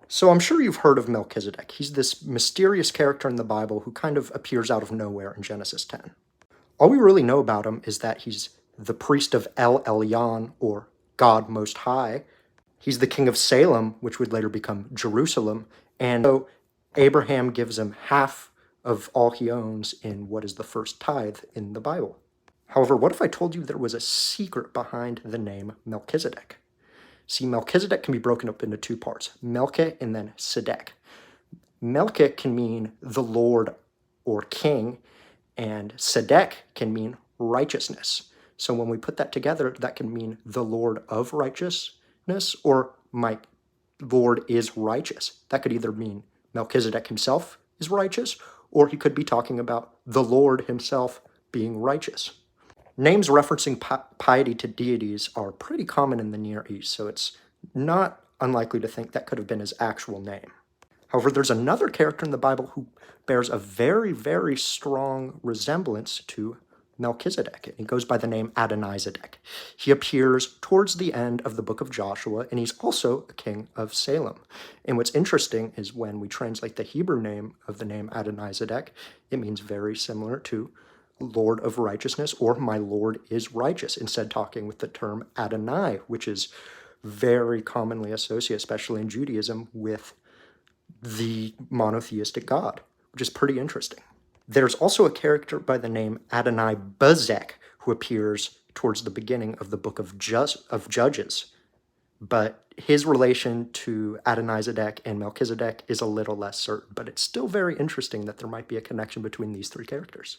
So I'm sure you've heard of Melchizedek. He's this mysterious character in the Bible who kind of appears out of nowhere in Genesis 10. All we really know about him is that he's the priest of El Elyon, or God Most High. He's the king of Salem, which would later become Jerusalem. And so Abraham gives him half of all he owns in what is the first tithe in the Bible. However, what if I told you there was a secret behind the name Melchizedek? See, Melchizedek can be broken up into two parts, Melche and then Sedek. Melche can mean the Lord or king, and Sedek can mean righteousness. So when we put that together, that can mean the Lord of righteousness, or my Lord is righteous. That could either mean Melchizedek himself is righteous, or he could be talking about the Lord himself being righteous. Names referencing piety to deities are pretty common in the Near East, so it's not unlikely to think that could have been his actual name. However, there's another character in the Bible who bears a very, very strong resemblance to Melchizedek. He goes by the name Adonizedek. He appears towards the end of the book of Joshua, and he's also a king of Salem. And what's interesting is when we translate the Hebrew name of the name Adonizedek, it means very similar to Lord of righteousness, or my Lord is righteous, instead talking with the term Adonai, which is very commonly associated, especially in Judaism, with the monotheistic God, which is pretty interesting. There's also a character by the name Adonai Bezek who appears towards the beginning of the book of Judges, but his relation to Adonizedek and Melchizedek is a little less certain, but it's still very interesting that there might be a connection between these three characters.